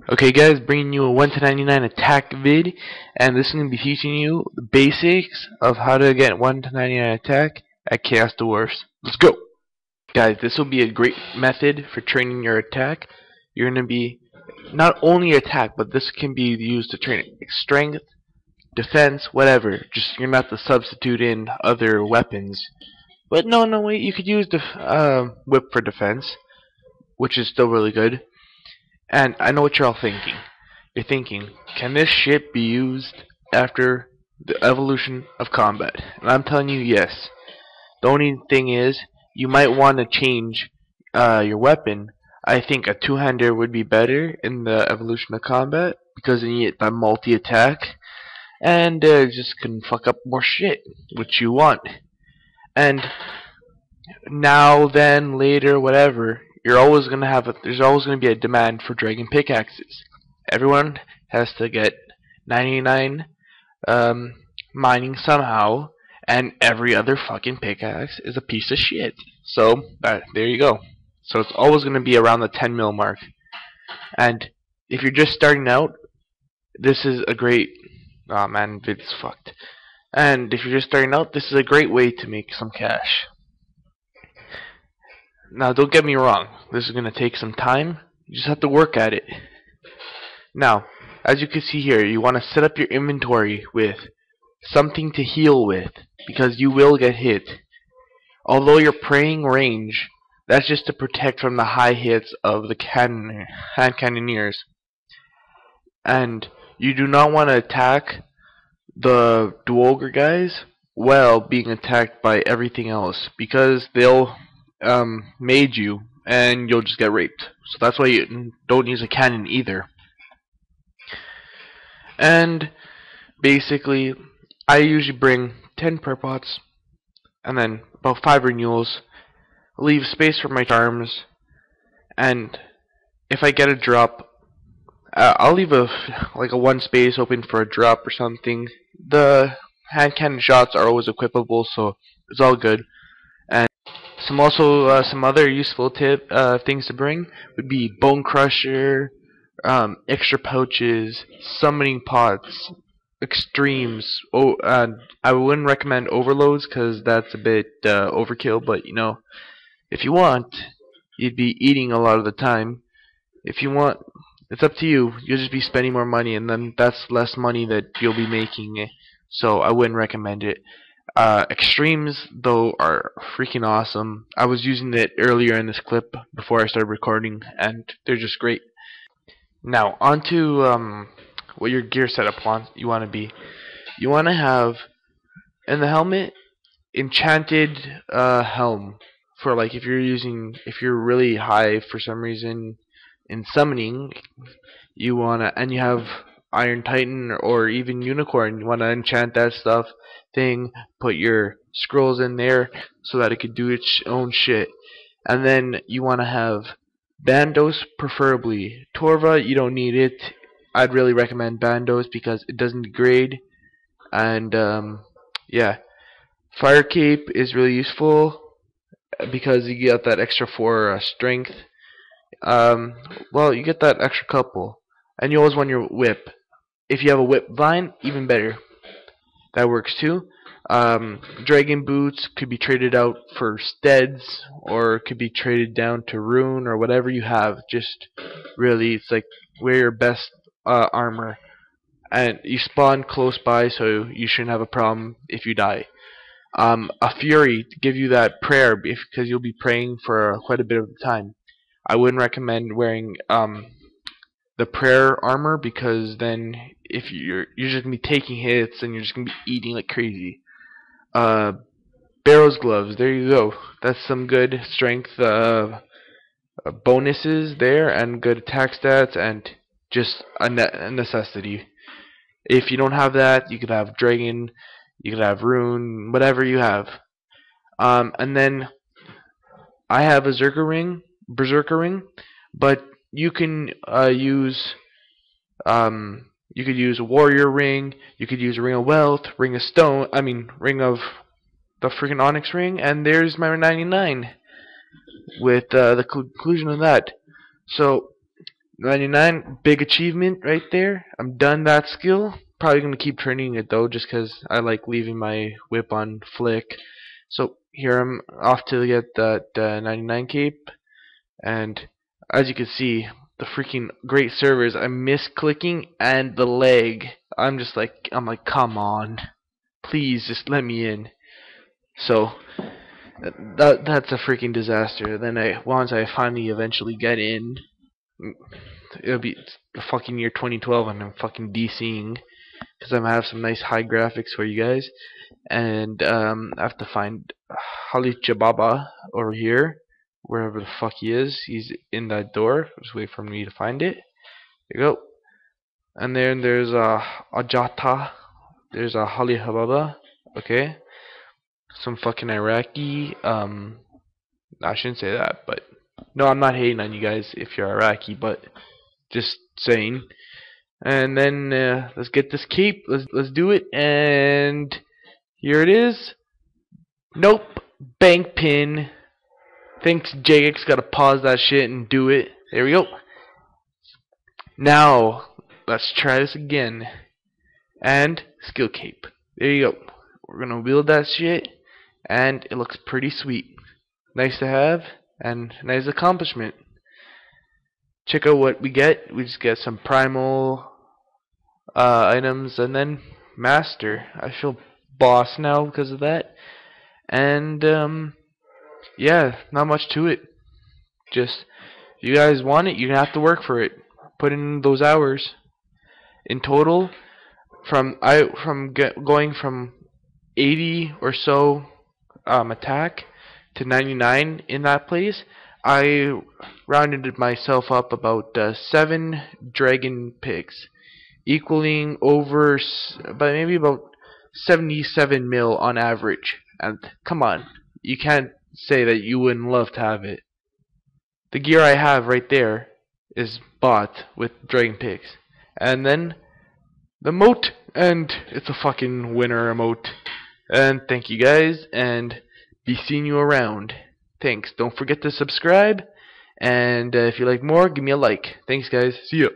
Okay guys, bringing you a 1 to 99 attack vid, and this is going to be teaching you the basics of how to get 1 to 99 attack at Chaos Dwarfs. Let's go! Guys, this will be a great method for training your attack. You're going to be not only attack, but this can be used to train strength, defense, whatever. Just you're not to substitute in other weapons. But no, wait, you could use the whip for defense, which is still really good. And I know what you're all thinking. You're thinking, can this shit be used after the evolution of combat? And I'm telling you, yes. The only thing is, you might want to change your weapon. I think a two-hander would be better in the evolution of combat, because then you get that multi-attack, and just can fuck up more shit, which you want. And now, then, later, whatever, you're always gonna have there's always gonna be a demand for dragon pickaxes. Everyone has to get 99 mining somehow, and every other fucking pickaxe is a piece of shit. So there you go. So it's always gonna be around the 10 mil mark. And if you're just starting out, this is a great. Oh man, vid's fucked. And if you're just starting out, this is a great way to make some cash. Now, don't get me wrong, this is going to take some time. You just have to work at it. Now, as you can see here, you want to set up your inventory with something to heal with, because you will get hit. Although you're praying range, that's just to protect from the high hits of the hand cannoneers. And you do not want to attack the duogre guys while being attacked by everything else, because they'll made you and you'll just get raped. So that's why you don't use a cannon either. And basically, I usually bring 10 prayer pots and then about 5 renewals, leave space for my arms, and if I get a drop, I'll leave a one space open for a drop or something. The hand cannon shots are always equipable, so it's all good. And some other useful things to bring would be bone crusher, extra pouches, summoning pots, extremes. I wouldn't recommend overloads because that's a bit overkill. But you know, if you want, you'd be eating a lot of the time. If you want, it's up to you. You'll just be spending more money, and then that's less money that you'll be making. So I wouldn't recommend it. Extremes, though, are freaking awesome. I was using it earlier in this clip before I started recording, and they're just great. Now, onto what your gear setup you want to be. You want to have, in the helmet, enchanted helm. For like, if you're really high for some reason in summoning, you have Iron Titan or even Unicorn, you want to enchant that thing, put your scrolls in there so that it could do its own shit. And then you want to have Bandos, preferably. Torva, you don't need it. I'd really recommend Bandos because it doesn't degrade. And yeah, Fire Cape is really useful because you get that extra 4 strength. Well, you get that extra couple. And you always want your whip. If you have a whip vine, even better. That works too. Dragon boots could be traded out for steads, or could be traded down to rune, or whatever you have. Just really, it's like wear your best armor. And you spawn close by, so you shouldn't have a problem if you die. A fury to give you that prayer, because you'll be praying for quite a bit of the time. I wouldn't recommend wearing the prayer armor, because then if you're just gonna be taking hits and you're just gonna be eating like crazy. Barrow's gloves, there you go. That's some good strength bonuses there, and good attack stats, and just a necessity. If you don't have that, you could have dragon, you could have rune, whatever you have. And then I have a berserker ring, but you can use you could use a warrior ring, you could use a ring of wealth, ring of stone, ring of the freaking onyx ring, and there's my 99 with the conclusion of that. So 99, big achievement right there. I'm done that skill. Probably gonna keep training it though, just 'cause I like leaving my whip on flick. So here I'm off to get that 99 cape, and as you can see, the freaking great servers. I miss clicking and the lag. I'm like, come on, please just let me in. So that's a freaking disaster. Then once I finally eventually get in, it'll be the fucking year 2012 and I'm fucking DCing because I'm gonna have some nice high graphics for you guys. And I have to find Halit Jababa over here, wherever the fuck he is. He's in that door. Just wait for me to find it. There you go. And then there's Ajata. There's a Halit Hababa. Okay. Some fucking Iraqi. I shouldn't say that, but no, I'm not hating on you guys if you're Iraqi, but just saying. And then let's get this cape. Let's do it. And here it is. Nope. Bank pin. Thanks, JX. Gotta pause that shit and do it. There we go. Now let's try this again. And skill cape. There you go. We're gonna wield that shit, and it looks pretty sweet. Nice to have, and nice accomplishment. Check out what we get. We just get some primal items, and then master. I feel boss now because of that. And yeah, not much to it. Just if you guys want it, you're gonna have to work for it. Put in those hours. In total, going from 80 or so attack to 99 in that place, I rounded myself up about 7 dragon pigs, equaling over by maybe about 77 mil on average. And come on, you can't say that you wouldn't love to have it. The gear I have right there is bought with dragon pigs, and then the emote, and it's a fucking winner emote. And thank you guys, and be seeing you around. Thanks. Don't forget to subscribe, and if you like more, give me a like. Thanks guys. See ya.